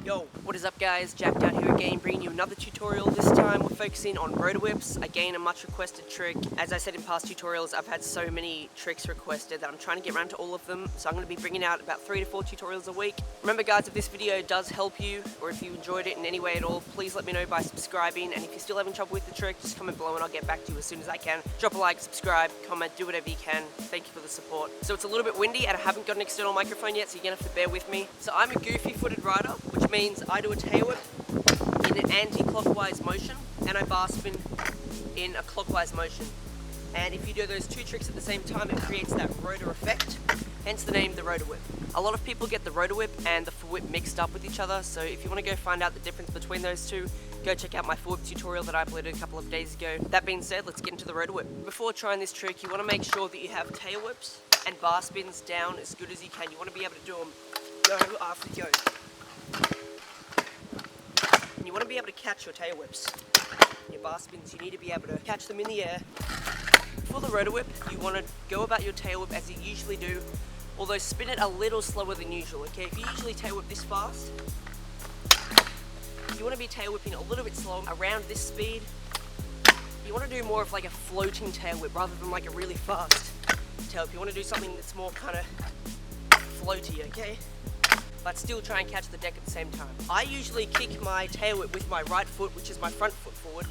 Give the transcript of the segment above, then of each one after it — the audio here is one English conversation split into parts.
Yo, what is up guys, Jack down here again, bringing you another tutorial. This time we're focusing on rotor whips, again a much requested trick. As I said in past tutorials, I've had so many tricks requested that I'm trying to get around to all of them, so I'm going to be bringing out about 3 to 4 tutorials a week. Remember guys, if this video does help you, or if you enjoyed it in any way at all, please let me know by subscribing, and if you're still having trouble with the trick, just comment below and I'll get back to you as soon as I can. Drop a like, subscribe, comment, do whatever you can. Thank you for the support. So it's a little bit windy and I haven't got an external microphone yet, so you're going to have to bear with me. So I'm a goofy footed rider, which means I do a tail whip in an anti-clockwise motion and I bar spin in a clockwise motion. And if you do those two tricks at the same time, it creates that rotor effect, hence the name the rotor whip. A lot of people get the rotor whip and the foot whip mixed up with each other, so if you want to go find out the difference between those two, go check out my foot whip tutorial that I uploaded a couple of days ago. That being said, let's get into the rotor whip. Before trying this trick, you want to make sure that you have tail whips and bar spins down as good as you can. You want to be able to do them go after go. And you want to be able to catch your tail whips. Your bar spins, you need to be able to catch them in the air. For the rotor whip, you want to go about your tail whip as you usually do, although spin it a little slower than usual, okay? If you usually tail whip this fast, you want to be tail whipping a little bit slower, around this speed. You want to do more of like a floating tail whip rather than like a really fast tail whip. You want to do something that's more kind of floaty, okay? But still try and catch the deck at the same time. I usually kick my tail whip with my right foot, which is my front foot forward.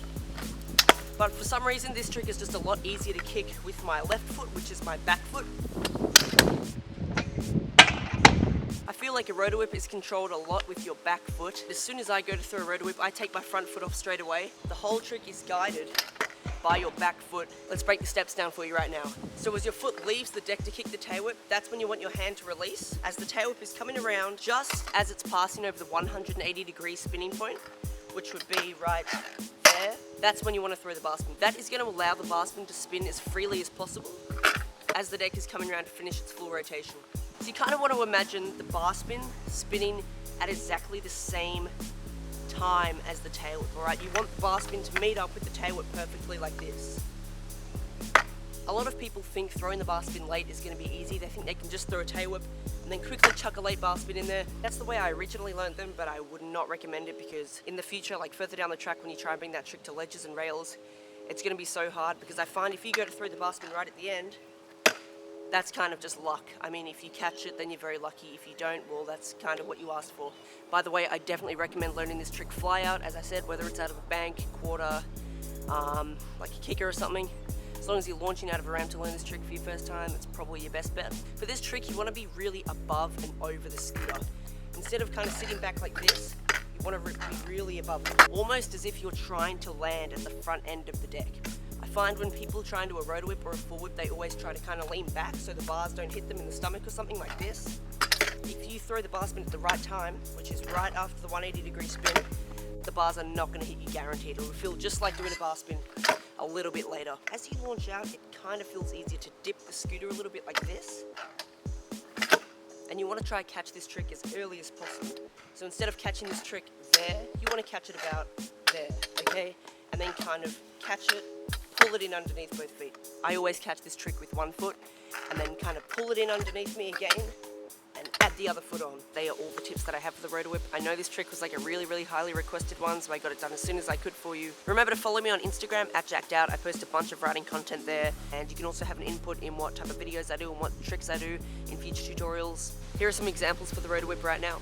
But for some reason, this trick is just a lot easier to kick with my left foot, which is my back foot. I feel like a rotor whip is controlled a lot with your back foot. As soon as I go to throw a rotor whip, I take my front foot off straight away. The whole trick is guided by your back foot. Let's break the steps down for you right now. So as your foot leaves the deck to kick the tail whip, that's when you want your hand to release. As the tail whip is coming around, just as it's passing over the 180-degree spinning point, which would be right there, that's when you want to throw the bar spin. That is going to allow the bar spin to spin as freely as possible as the deck is coming around to finish its full rotation. So you kind of want to imagine the bar spin spinning at exactly the same time as the tail whip, alright? You want the bar spin to meet up with the tail whip perfectly like this. A lot of people think throwing the bar spin late is going to be easy. They think they can just throw a tail whip and then quickly chuck a late bar spin in there. That's the way I originally learned them, but I would not recommend it because in the future, like further down the track when you try and bring that trick to ledges and rails, it's going to be so hard because I find if you go to throw the bar spin right at the end, that's kind of just luck. I mean, if you catch it, then you're very lucky. If you don't, well, that's kind of what you asked for. By the way, I definitely recommend learning this trick fly out, as I said, whether it's out of a bank, quarter, like a kicker or something. As long as you're launching out of a ramp to learn this trick for your first time, it's probably your best bet. For this trick, you want to be really above and over the scooter. Instead of kind of sitting back like this, you want to be really above it, almost as if you're trying to land at the front end of the deck. I find when people try and do a rotor whip or a full whip, they always try to kind of lean back so the bars don't hit them in the stomach or something like this. If you throw the bar spin at the right time, which is right after the 180-degree spin, the bars are not going to hit you guaranteed. It will feel just like doing a bar spin a little bit later. As you launch out, it kind of feels easier to dip the scooter a little bit like this. And you want to try and catch this trick as early as possible. So instead of catching this trick there, you want to catch it about there, okay? And then kind of catch it, pull it in underneath both feet. I always catch this trick with one foot and then kind of pull it in underneath me again and add the other foot on. They are all the tips that I have for the rotor whip. I know this trick was like a really highly requested one, so I got it done as soon as I could for you. Remember to follow me on Instagram @JackDout. I post a bunch of riding content there, and you can also have an input in what type of videos I do and what tricks I do in future tutorials. Here are some examples for the rotor whip right now.